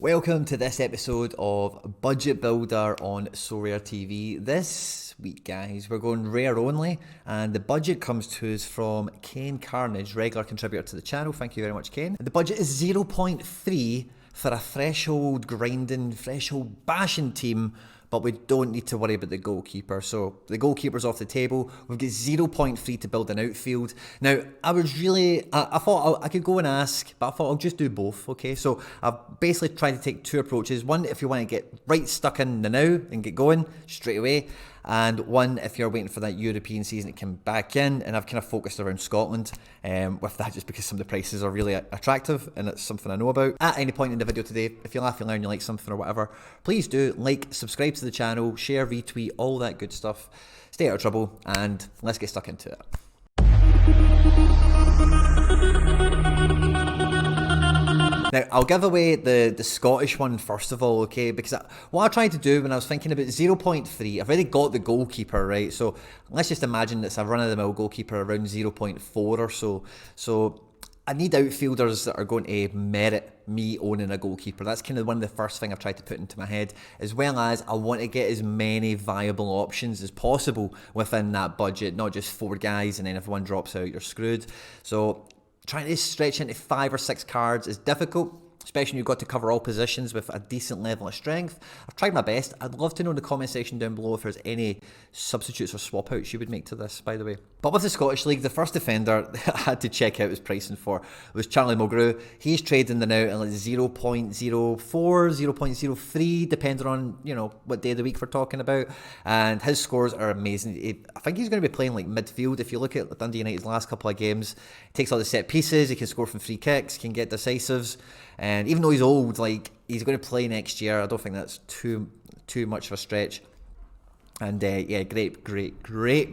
Welcome to this episode of Budget Builder on Sorare TV. This week, guys, we're going rare only, and the budget comes to us from Kane Carnage, regular contributor to the channel. Thank you very much, Kane. The budget is 0.3 for a threshold grinding, threshold bashing team, but we don't need to worry about the goalkeeper. So the goalkeeper's off the table. We've got 0.3 to build an outfield. Now, I thought I could go and ask, but I thought I'll just do both, okay? So I've basically tried to take two approaches. One, if you want to get right stuck in the now and get going straight away. And one, if you're waiting for that European season to come back in, and I've kind of focused around Scotland with that just because some of the prices are really attractive and it's something I know about. At any point in the video today, if you laugh, you learn, you like something or whatever, please do like, subscribe to the channel, share, retweet, all that good stuff. Stay out of trouble, and let's get stuck into it. Now, I'll give away the Scottish one first of all, okay? Because what I tried to do when I was thinking about 0.3, I've already got the goalkeeper, right? So let's just imagine it's a run-of-the-mill goalkeeper around 0.4 or so. So I need outfielders that are going to merit me owning a goalkeeper. That's kind of one of the first thing I've tried to put into my head, as well as I want to get as many viable options as possible within that budget, not just 4 guys, and then if one drops out, you're screwed. So trying to stretch into 5 or 6 cards is difficult, especially when you've got to cover all positions with a decent level of strength. I've tried my best. I'd love to know in the comment section down below if there's any substitutes or swap outs you would make to this, by the way. But with the Scottish League, the first defender I had to check out his pricing for was Charlie Mulgrew. He's trading the now at like 0.04, 0.03, depending on, you know, what day of the week we're talking about. And his scores are amazing. I think he's going to be playing like midfield. If you look at Dundee United's last couple of games, he takes all the set pieces, he can score from free kicks, can get decisives. And even though he's old, like, he's going to play next year. I don't think that's too much of a stretch. And yeah, great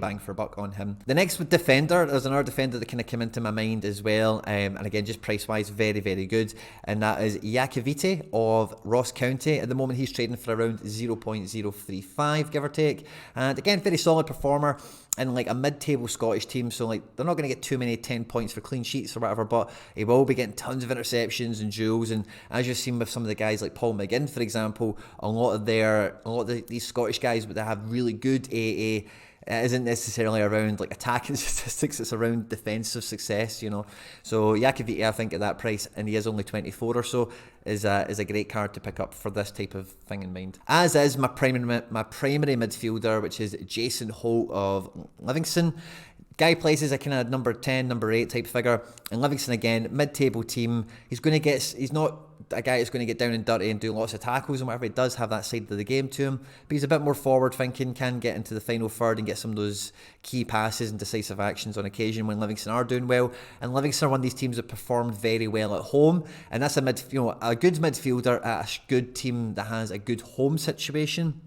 bang for buck on him. The next defender, there's another defender that kind of came into my mind as well. And again, just price-wise, very, very good. And that is Iacovite of Ross County. At the moment, he's trading for around 0.035, give or take. And again, very solid performer in like a mid-table Scottish team, so like they're not going to get too many 10 points for clean sheets or whatever, but he will be getting tons of interceptions and duels. And as you've seen with some of the guys like Paul McGinn, for example, a lot of these Scottish guys, but they have really good AA. It isn't necessarily around like attacking statistics, it's around defensive success, you know. So Iacovite, I think at that price, and he is only 24 or so, is a great card to pick up for this type of thing in mind. As is my primary midfielder, which is Jason Holt of Livingston. Guy plays as a kind of number 10, number 8 type figure. And Livingston, again, mid-table team. He's not a guy that's going to get down and dirty and do lots of tackles and whatever. He does have that side of the game to him. But he's a bit more forward-thinking, can get into the final third and get some of those key passes and decisive actions on occasion when Livingston are doing well. And Livingston are one of these teams that performed very well at home. And that's a good midfielder at a good team that has a good home situation.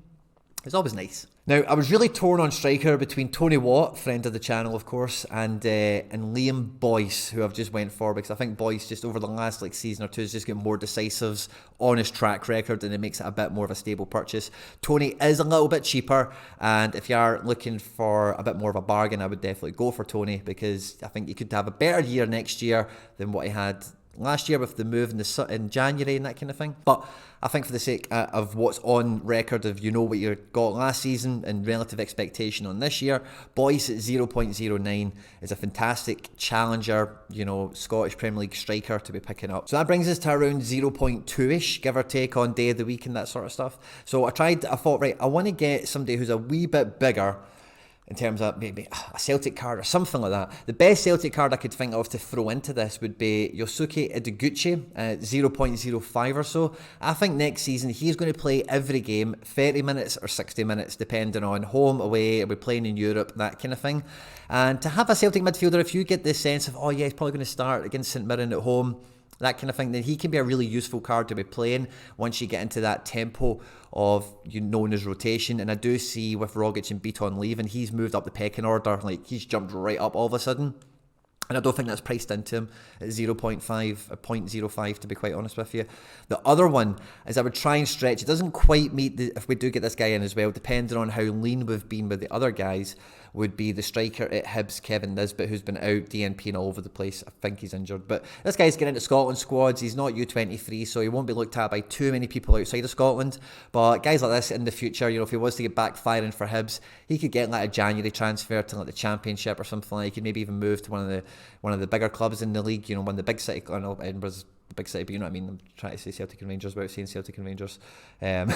It's always nice. Now, I was really torn on striker between Tony Watt, friend of the channel, of course, and Liam Boyce, who I've just went for, because I think Boyce just over the last season or two has just got more decisives on his track record, and it makes it a bit more of a stable purchase. Tony is a little bit cheaper, and if you are looking for a bit more of a bargain, I would definitely go for Tony, because I think he could have a better year next year than what he had last year with the move in January and that kind of thing. But I think for the sake of what's on record, of you know what you got last season and relative expectation on this year, Boyce at 0.09 is a fantastic challenger, you know, Scottish Premier League striker to be picking up. So that brings us to around 0.2-ish, give or take, on day of the week and that sort of stuff. So I thought, right, I want to get somebody who's a wee bit bigger, in terms of maybe a Celtic card or something like that. The best Celtic card I could think of to throw into this would be Yosuke Ideguchi at 0.05 or so. I think next season he's going to play every game, 30 minutes or 60 minutes, depending on home, away, are we playing in Europe, that kind of thing. And to have a Celtic midfielder, if you get this sense of, oh yeah, he's probably going to start against St Mirren at home, that kind of thing, then he can be a really useful card to be playing once you get into that tempo of, you know, known as rotation. And I do see with Rogic and Beaton leaving, he's moved up the pecking order, like he's jumped right up all of a sudden. And I don't think that's priced into him at 0.5 or 0.05, to be quite honest with you. The other one is I would try and stretch. It doesn't quite meet, if we do get this guy in as well, depending on how lean we've been with the other guys. would be the striker at Hibs, Kevin Nisbet, who's been out DNPing all over the place. I think he's injured. But this guy's getting into Scotland squads. He's not U23, so he won't be looked at by too many people outside of Scotland. But guys like this in the future, if he was to get backfiring for Hibs, he could get like a January transfer to like the Championship or something like that. He could maybe even move to one of the bigger clubs in the league, one of the big city. I know Edinburgh's the big city, but you know what I mean. I'm trying to say Celtic and Rangers without saying Celtic and Rangers. And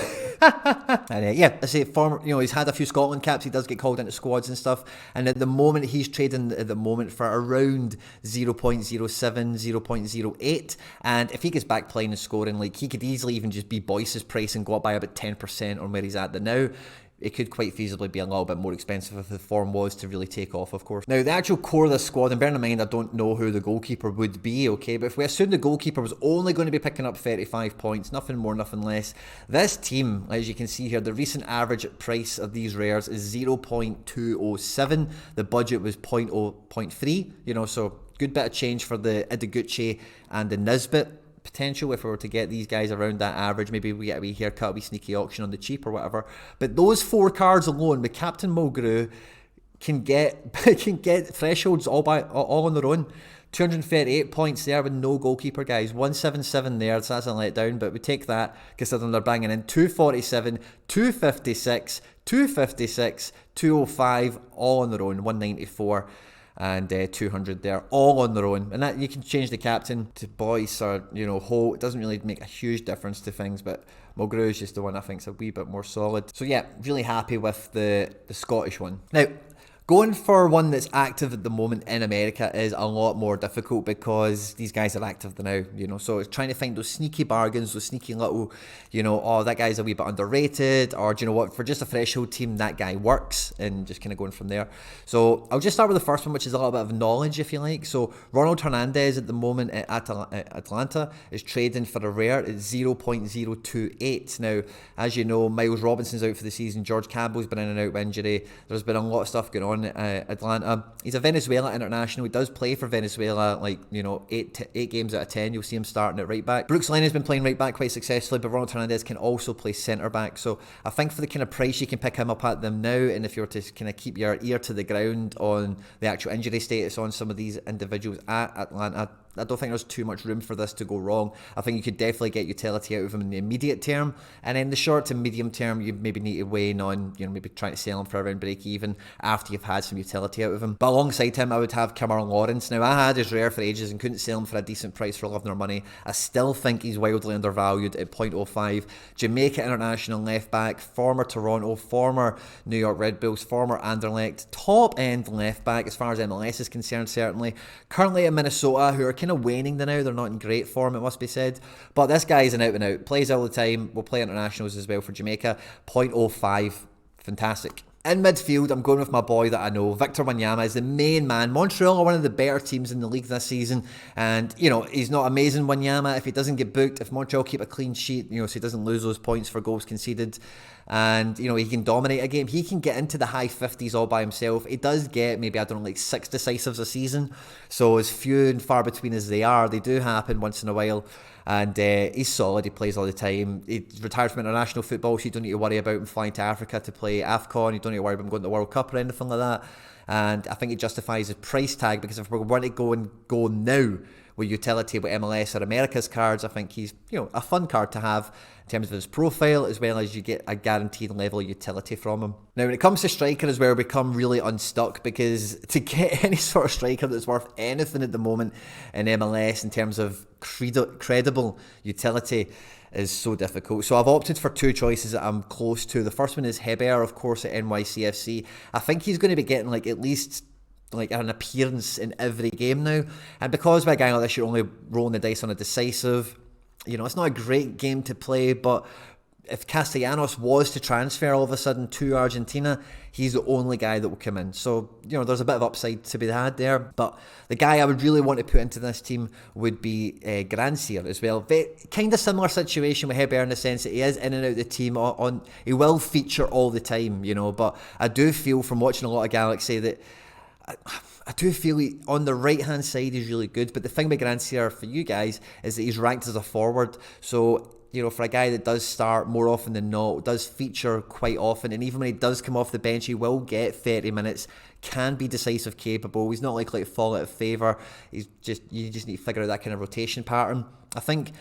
yeah, I say former. He's had a few Scotland caps. He does get called into squads and stuff. And at the moment, he's trading for around 0.07, 0.08. And if he gets back playing and scoring, like he could easily even just be Boyce's price and go up by about 10% on where he's at now. It could quite feasibly be a little bit more expensive if the form was to really take off, of course. Now, the actual core of the squad, and bearing in mind I don't know who the goalkeeper would be, okay, but if we assume the goalkeeper was only going to be picking up 35 points, nothing more, nothing less, this team, as you can see here, the recent average price of these rares is 0.207. The budget was 0.3, so good bit of change for the Ideguchi and the Nisbet potential if we were to get these guys around that average. Maybe we get a wee haircut, a wee sneaky auction on the cheap or whatever. But those 4 cards alone with Captain Mulgrew can get thresholds all on their own. 238 points there with no goalkeeper, guys. 177 there, so that's a letdown, but we take that considering they're banging in 247, 256, 256, 205 all on their own, 194. And 200 there, all on their own. And that you can change the captain to Boyce or, Holt. It doesn't really make a huge difference to things, but Mulgrew is just the one I think is a wee bit more solid. So yeah, really happy with the Scottish one. Now, going for one that's active at the moment in America is a lot more difficult because these guys are active now, so it's trying to find those sneaky bargains, those sneaky little, that guy's a wee bit underrated, or do you know what, for just a threshold team, that guy works, and just kind of going from there. So I'll just start with the first one, which is a little bit of knowledge, if you like. So Ronald Hernandez at the moment at Atlanta is trading for a rare at 0.028. Now, as you know, Miles Robinson's out for the season, George Campbell's been in and out with injury, there's been a lot of stuff going on Atlanta. He's a Venezuela international. He does play for Venezuela, 8 games out of 10. You'll see him starting at right back. Brooks Lennon has been playing right back quite successfully, but Ronald Hernandez can also play centre back. So I think for the kind of price you can pick him up at them now, and if you were to kind of keep your ear to the ground on the actual injury status on some of these individuals at Atlanta, I don't think there's too much room for this to go wrong. I think you could definitely get utility out of him in the immediate term, and in the short to medium term, you maybe need to weigh in on, maybe trying to sell him for around break even after you've had some utility out of him. But alongside him, I would have Cameron Lawrence. Now, I had his rare for ages and couldn't sell him for a decent price for love nor money. I still think he's wildly undervalued at 0.05. Jamaica international left back, former Toronto, former New York Red Bulls, former Anderlecht, top end left back as far as MLS is concerned, certainly. Currently in Minnesota, who are kind of waning now. They're not in great form, it must be said. But this guy is an out and out. Plays all the time. Will play internationals as well for Jamaica. 0.05. Fantastic. In midfield, I'm going with my boy that I know. Victor Wanyama is the main man. Montreal are one of the better teams in the league this season. And, he's not amazing, Wanyama. If he doesn't get booked, if Montreal keep a clean sheet, so he doesn't lose those points for goals conceded, and, he can dominate a game. He can get into the high 50s all by himself. He does get maybe, 6 decisives a season. So as few and far between as they are, they do happen once in a while. And he's solid. He plays all the time. He's retired from international football, so you don't need to worry about him flying to Africa to play AFCON. You don't need to worry about him going to the World Cup or anything like that. And I think it justifies his price tag, because if we're going to go now with utility with MLS or America's cards, I think he's a fun card to have in terms of his profile, as well as you get a guaranteed level of utility from him. Now, when it comes to striker as well, we become really unstuck, because to get any sort of striker that's worth anything at the moment in MLS in terms of credible utility is so difficult. So I've opted for 2 choices that I'm close to. The first one is Heber, of course, at NYCFC. I think he's going to be getting at least an appearance in every game now. And because by a guy like this, you're only rolling the dice on a decisive, it's not a great game to play, but if Castellanos was to transfer all of a sudden to Argentina, he's the only guy that will come in. So, there's a bit of upside to be had there. But the guy I would really want to put into this team would be Grandsir as well. Kind of similar situation with Heber in the sense that he is in and out of the team. He will feature all the time, but I do feel from watching a lot of Galaxy that I do feel on the right-hand side he's really good. But the thing with Grandsir for you guys is that he's ranked as a forward. So for a guy that does start more often than not, does feature quite often, and even when he does come off the bench, he will get 30 minutes, can be decisive capable. He's not likely to fall out of favour. You just need to figure out that kind of rotation pattern. I think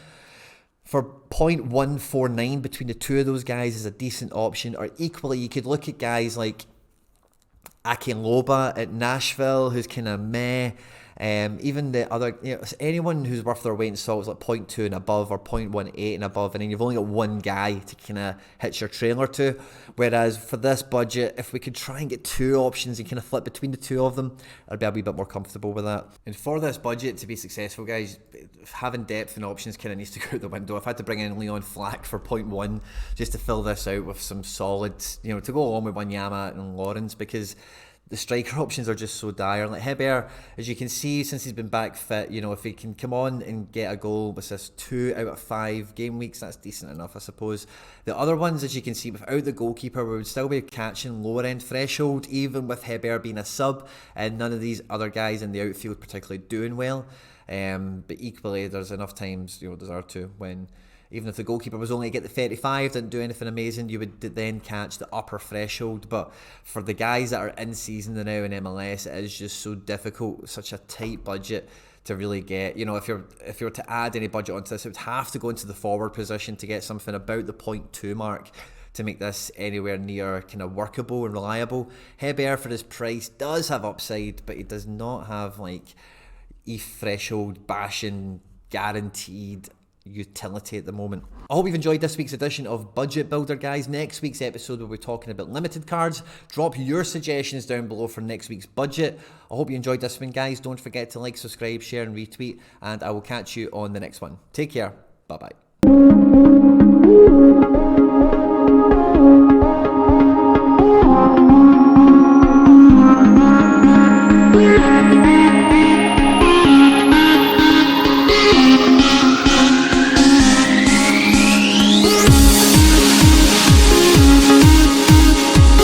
for 0.149 between the two of those guys is a decent option. Or equally, you could look at guys like Akinloba at Nashville, who's kind of meh. Even the other, anyone who's worth their weight in salt is like 0.2 and above or 0.18 and above, and then you've only got one guy to kind of hitch your trailer to. Whereas for this budget, if we could try and get two options and kind of flip between the two of them, I'd be a wee bit more comfortable with that. And for this budget to be successful, guys, having depth and options kind of needs to go out the window. I've had to bring in Leon Flack for 0.1 just to fill this out with some solid, to go along with Wanyama and Lawrence, because the striker options are just so dire. Like Hebert, as you can see, since he's been back fit, if he can come on and get a goal with this 2 out of 5 game weeks, that's decent enough, I suppose. The other ones, as you can see, without the goalkeeper, we would still be catching lower end threshold, even with Hebert being a sub, and none of these other guys in the outfield particularly doing well. But equally, there's enough times, there's R2 when, even if the goalkeeper was only to get the 35, didn't do anything amazing, you would then catch the upper threshold. But for the guys that are in season now in MLS, it is just so difficult, such a tight budget to really get. If you were to add any budget onto this, it would have to go into the forward position to get something about the 0.2 mark to make this anywhere near kind of workable and reliable. Hebert, for his price, does have upside, but he does not have like ETH threshold bashing guaranteed utility at the moment. I hope you've enjoyed this week's edition of Budget Builder, guys. Next week's episode we'll be talking about limited cards. Drop your suggestions down below for next week's budget. I hope you enjoyed this one, guys. Don't forget to like, subscribe, share and retweet, and I will catch you on the next one. Take care. Bye bye.